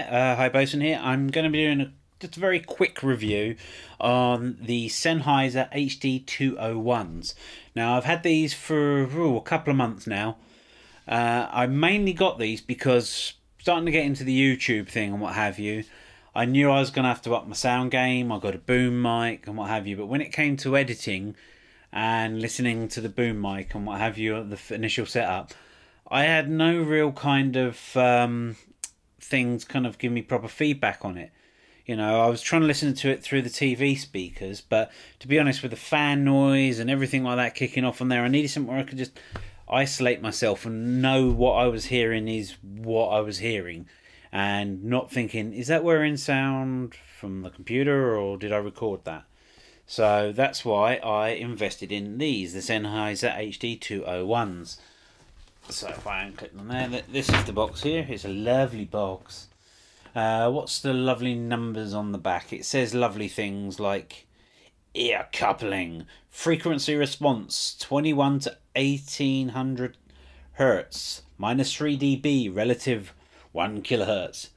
there, Hiboson here. I'm going to be doing just a very quick review on the Sennheiser HD201s. Now, I've had these for a couple of months now. I mainly got these because starting to get into the YouTube thing and what have you, I knew I was going to have to up my sound game. I got a boom mic and what have you. But when it came to editing and listening to the boom mic and what have you, the initial setup, I had no real kind of things kind of give me proper feedback on it. You know, I was trying to listen to it through the TV speakers, but to be honest, with the fan noise and everything like that kicking off on there, I needed something where I could just isolate myself and know what I was hearing is what I was hearing, and not thinking, is that wearing sound from the computer or did I record that? So that's why I invested in these, the Sennheiser HD201s. So if I click on there, this is the box here. It's a lovely box. What's the lovely numbers on the back? It says lovely things like ear coupling, frequency response 21 to 1800 hertz, minus 3 dB, relative 1 kilohertz.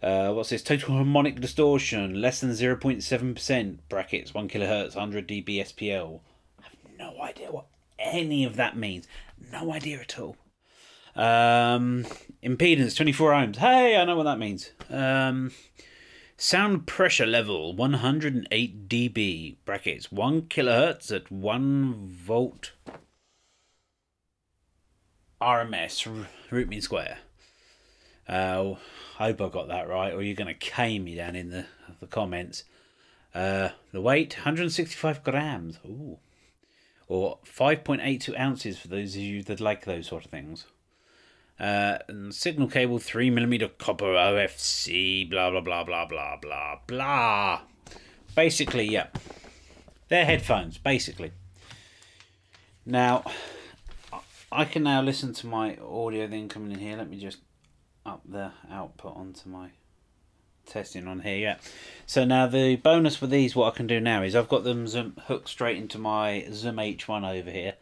What's this? Total harmonic distortion less than 0.7%, brackets 1 kilohertz, 100 dB SPL. I have no idea what any of that means. No idea at all. Impedance 24 ohms. Hey, I know what that means. Sound pressure level 108 dB, brackets 1 kilohertz at 1 volt RMS, root mean square. Hope I got that right, or you're going to cane me down in the comments. The weight 165 grams. Ooh. Or 5.82 ounces for those of you that like those sort of things. And signal cable 3mm copper OFC, blah blah blah blah blah blah blah. Basically, yeah, they're headphones basically. Now I can now listen to my audio then coming in here. Let me just up the output onto my testing on here. Yeah, so now the bonus with these, what I can do now is I've got them hooked straight into my Zoom H1 over here.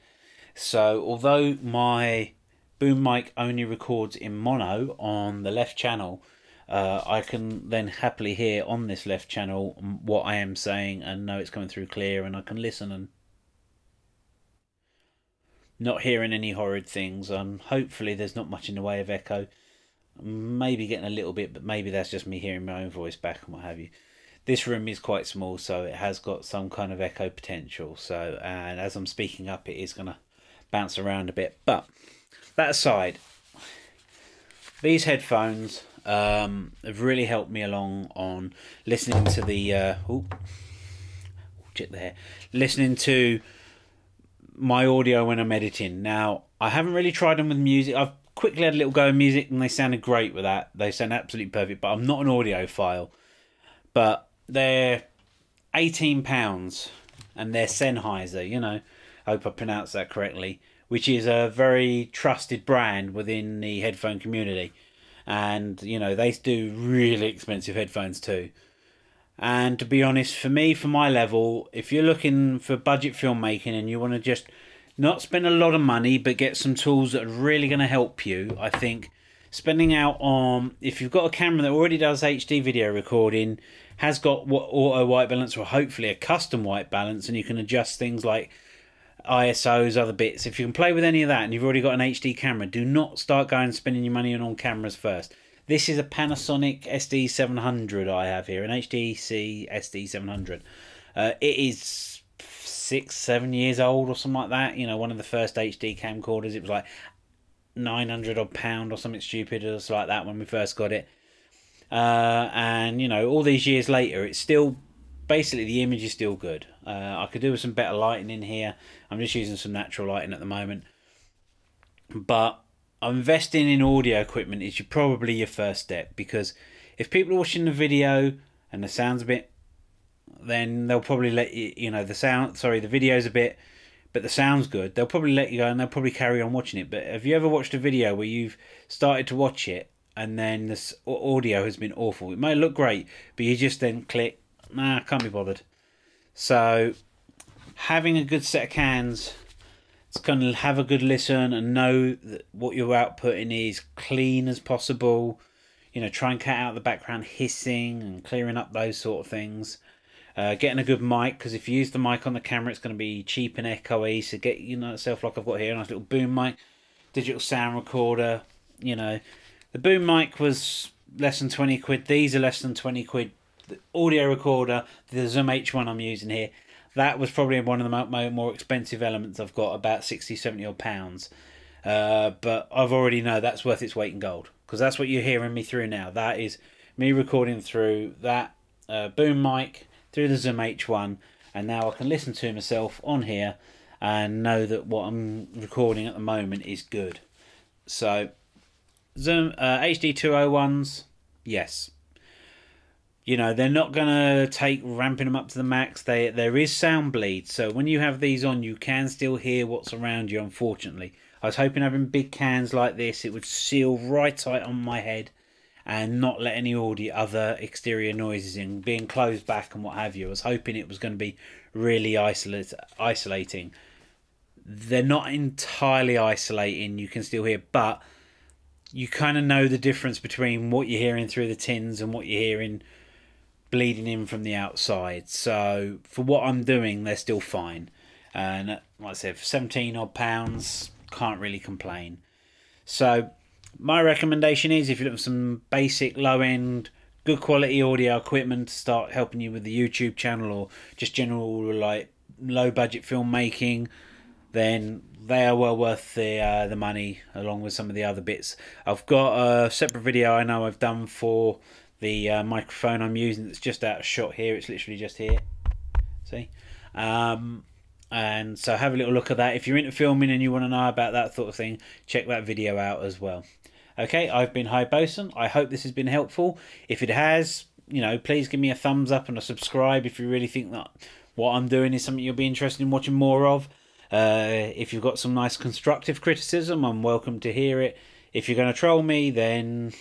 So although my boom mic only records in mono on the left channel, I can then happily hear on this left channel what I am saying and know it's coming through clear, and I can listen and not hearing any horrid things. Hopefully there's not much in the way of echo. Maybe getting a little bit, but maybe that's just me hearing my own voice back and what have you. This room is quite small, so it has got some kind of echo potential. So, and as I'm speaking up, it is going to bounce around a bit. But that aside, these headphones have really helped me along on listening to the listening to my audio when I'm editing. Now, I haven't really tried them with music. I've quickly had a little go of music and they sounded great with that. They sound absolutely perfect, but I'm not an audiophile. But they're £18 and they're Sennheiser, you know. I hope I pronounced that correctly, which is a very trusted brand within the headphone community. And, you know, they do really expensive headphones too. And to be honest, for me, for my level, if you're looking for budget filmmaking and you want to just not spend a lot of money but get some tools that are really going to help you, I think spending out on, if you've got a camera that already does HD video recording, has got auto white balance or hopefully a custom white balance, and you can adjust things like ISOs, other bits. If you can play with any of that and you've already got an HD camera, do not start going and spending your money on cameras first. This is a Panasonic SD700 I have here, an HTC SD700. It is 6-7 years old or something like that. You know, one of the first HD camcorders. It was like 900 odd pound or something stupid just like that when we first got it. And you know, all these years later, it's still basically, the image is still good. I could do with some better lighting in here. I'm just using some natural lighting at the moment. But investing in audio equipment is probably your first step, because if people are watching the video and the sound's a bit, then they'll probably let you, you know, the video's a bit, but the sound's good, they'll probably let you go and they'll probably carry on watching it. But have you ever watched a video where you've started to watch it and then the audio has been awful? It may look great, but you just then click, nah, can't be bothered. So having a good set of cans, it's going to have a good listen and know that what you're outputting is clean as possible. you know, try and cut out the background hissing and clearing up those sort of things. Getting a good mic, because if you use the mic on the camera, it's going to be cheap and echoey. So get, you know, itself like I've got here, a nice little boom mic, digital sound recorder. You know, the boom mic was less than 20 quid. These are less than 20 quid. The audio recorder, the Zoom H1 I'm using here, that was probably one of the more expensive elements I've got, about 60, 70 odd pounds. But I've already know that's worth its weight in gold, because that's what you're hearing me through now. That is me recording through that boom mic, through the Zoom H1, and now I can listen to myself on here and know that what I'm recording at the moment is good. So Zoom HD201s, yes. You know, they're not going to take ramping them up to the max. There is sound bleed, so when you have these on, you can still hear what's around you, unfortunately. I was hoping having big cans like this, it would seal right tight on my head and not let any other exterior noises in, being closed back and what have you. I was hoping it was going to be really isolating. They're not entirely isolating, you can still hear, but you kind of know the difference between what you're hearing through the tins and what you're hearing bleeding in from the outside. So for what I'm doing, they're still fine. And like I said, for 17 odd pounds, can't really complain. So my recommendation is, if you're looking for some basic low-end good quality audio equipment to start helping you with the YouTube channel, or just general like low budget filmmaking, then they are well worth the money, along with some of the other bits. I've got a separate video I know I've done for the microphone I'm using that's just out of shot here. It's literally just here, see? And so have a little look at that. If you're into filming and you want to know about that sort of thing, check that video out as well. Okay, I've been Hiboson. I hope this has been helpful. If it has, you know, please give me a thumbs up and a subscribe if you really think that what I'm doing is something you'll be interested in watching more of. If you've got some nice constructive criticism, I'm welcome to hear it. If you're going to troll me, then,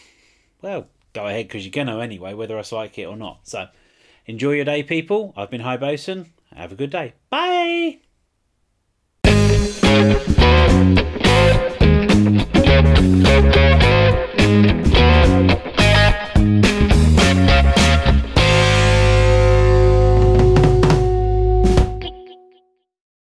well, go ahead, because you're going to anyway, whether I like it or not. So, enjoy your day, people. I've been Hiboson. Have a good day. Bye!